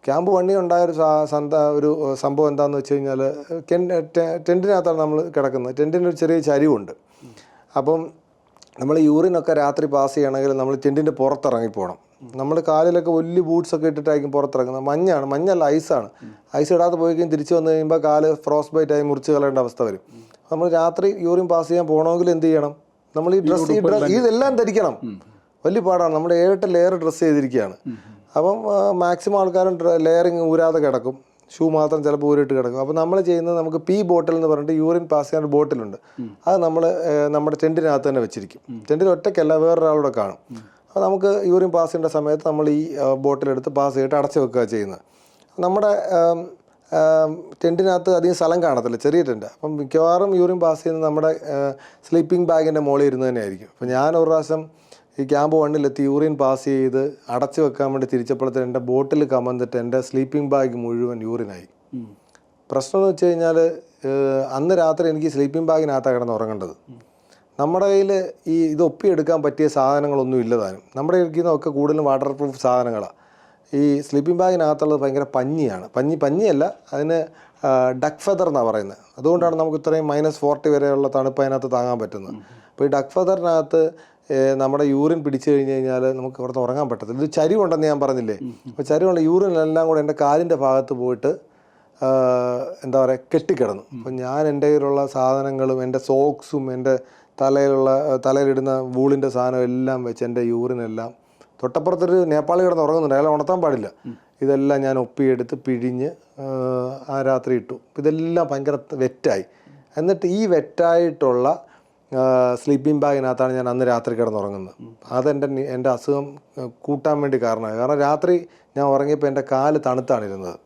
Camp 1 ഉണ്ടായൊരു ഒരു സംഭവം എന്താണെന്ന് വെച്ച് കഴിഞ്ഞാൽ ടെൻറ്റിനകത്താണ് നമ്മൾ കിടക്കുന്നത്. ടെൻറ്റിനൊരു ചെറിയ ചരിവുണ്ട്. അപ്പം നമ്മൾ യൂറിനൊക്കെ രാത്രി പാസ് ചെയ്യണമെങ്കിൽ നമ്മൾ ടെൻറ്റിൻ്റെ പുറത്തിറങ്ങിപ്പോകണം. നമ്മൾ കാലിലൊക്കെ വലിയ ബൂട്ട്സൊക്കെ ഇട്ടിട്ടായിരിക്കും പുറത്തിറങ്ങുന്നത്. മഞ്ഞല്ല, ഐസാണ്. ഐസ് ഇടാതെ പോയി കഴിഞ്ഞ് തിരിച്ച് വന്നു കഴിയുമ്പോൾ കാല് ഫ്രോസ്റ്റ് ബൈറ്റായി മുറിച്ച് കളയേണ്ട അവസ്ഥ വരും. നമ്മൾ രാത്രി യൂറിൻ പാസ് ചെയ്യാൻ പോകണമെങ്കിൽ എന്ത് ചെയ്യണം? നമ്മൾ ഈ ഡ്രസ്സ് ഇതെല്ലാം ധരിക്കണം. വലിയ പാടാണ്. നമ്മൾ 7-8 ലെയർ ഡ്രസ്സ് ചെയ്തിരിക്കുകയാണ്. അപ്പം മാക്സിമം ആൾക്കാരും ലെയറിങ് ഊരാതെ കിടക്കും. ഷൂ മാത്രം ചിലപ്പോൾ ഊരിട്ട് കിടക്കും. അപ്പോൾ നമ്മൾ ചെയ്യുന്നത്, നമുക്ക് പി ബോട്ടിൽ എന്ന് പറഞ്ഞിട്ട് യൂറിൻ പാസ് ചെയ്യാൻ ഒരു ബോട്ടിലുണ്ട്. അത് നമ്മൾ നമ്മുടെ ടെൻറ്റിനകത്ത് തന്നെ വെച്ചിരിക്കും. ടെൻറ്റിൽ ഒറ്റയ്ക്കല്ല, വേറൊരാളൂടെ കാണും. അപ്പോൾ നമുക്ക് യൂറിൻ പാസ് ചെയ്യേണ്ട സമയത്ത് നമ്മൾ ഈ ബോട്ടിലെടുത്ത് പാസ് ചെയ്തിട്ട് അടച്ചു വെക്കുക ചെയ്യുന്നത്. നമ്മുടെ ടെൻറ്റിനകത്ത് അധികം സ്ഥലം കാണത്തില്ല, ചെറിയ ടെൻറ്റ്. അപ്പം മിക്കവാറും യൂറിൻ പാസ് ചെയ്യുന്നത് നമ്മുടെ സ്ലീപ്പിംഗ് ബാഗിൻ്റെ മുകളിൽ ഇരുന്ന് തന്നെ ആയിരിക്കും. അപ്പോൾ ഞാൻ ഒരു പ്രാവശ്യം ഈ ക്യാമ്പ് 1 യൂറിൻ പാസ് ചെയ്ത് അടച്ചു വെക്കാൻ വേണ്ടി തിരിച്ചപ്പോഴത്തേന് എൻ്റെ ബോട്ടിൽ കമന്നിട്ട് എൻ്റെ സ്ലീപ്പിംഗ് ബാഗ് മുഴുവൻ യൂറിനായി. പ്രശ്നം എന്ന് വെച്ച് കഴിഞ്ഞാൽ അന്ന് രാത്രി എനിക്ക് സ്ലീപ്പിംഗ് ബാഗിനകത്താണ് കിടന്ന് ഉറങ്ങേണ്ടത്. നമ്മുടെ കയ്യിൽ ഇത് ഒപ്പിയെടുക്കാൻ പറ്റിയ സാധനങ്ങളൊന്നും ഇല്ലതാനും. നമ്മുടെ ഇരിക്കുന്നതൊക്കെ കൂടുതലും വാട്ടർ പ്രൂഫ് സാധനങ്ങളാണ്. ഈ സ്ലീപ്പിംഗ് ബാഗിനകത്തുള്ളത് ഭയങ്കര പഞ്ഞിയാണ്. പഞ്ഞിയല്ല, അതിന് ഡക്ക് ഫെദർ എന്നാണ് പറയുന്നത്. അതുകൊണ്ടാണ് നമുക്ക് ഇത്രയും -40 വരെയുള്ള തണുപ്പ് അതിനകത്ത് താങ്ങാൻ പറ്റുന്നത്. അപ്പോൾ ഈ ഡക്ക് ഫെദറിനകത്ത് നമ്മുടെ യൂറിൻ പിടിച്ചു കഴിഞ്ഞ് കഴിഞ്ഞാൽ നമുക്ക് ഇവിടുന്ന് ഉറങ്ങാൻ പറ്റത്തില്ല. ഇത് ചരിവുണ്ടെന്ന് ഞാൻ പറഞ്ഞില്ലേ. അപ്പോൾ ചരിവുണ്ട്, യൂറിനെല്ലാം കൂടെ എൻ്റെ കാലിൻ്റെ ഭാഗത്ത് പോയിട്ട് എന്താ പറയുക, കെട്ടിക്കിടന്നു. അപ്പം ഞാൻ എൻ്റെ കയ്യിലുള്ള സാധനങ്ങളും എൻ്റെ സോക്സും എൻ്റെ തലയിലിടുന്ന വൂളിൻ്റെ സാധനം എല്ലാം വെച്ച് എൻ്റെ യൂറിനെല്ലാം, തൊട്ടപ്പുറത്തൊരു നേപ്പാളി കിടന്ന് ഉറങ്ങുന്നുണ്ട്, അയാളെ ഉണർത്താൻ പാടില്ല. ഇതെല്ലാം ഞാൻ ഒപ്പിയെടുത്ത് പിഴിഞ്ഞ് ആ രാത്രി ഇട്ടു. ഇതെല്ലാം ഭയങ്കര വെറ്റായി. എന്നിട്ട് ഈ വെറ്റായിട്ടുള്ള സ്ലീപ്പിംഗ് ബാഗിനകത്താണ് ഞാൻ അന്ന് രാത്രി കിടന്നുറങ്ങുന്നത്. എൻ്റെ അസുഖം കൂട്ടാൻ വേണ്ടി കാരണമായി. കാരണം രാത്രി ഞാൻ ഉറങ്ങിയപ്പോൾ എൻ്റെ കാല് തണുത്താണ് ഇരുന്നത്.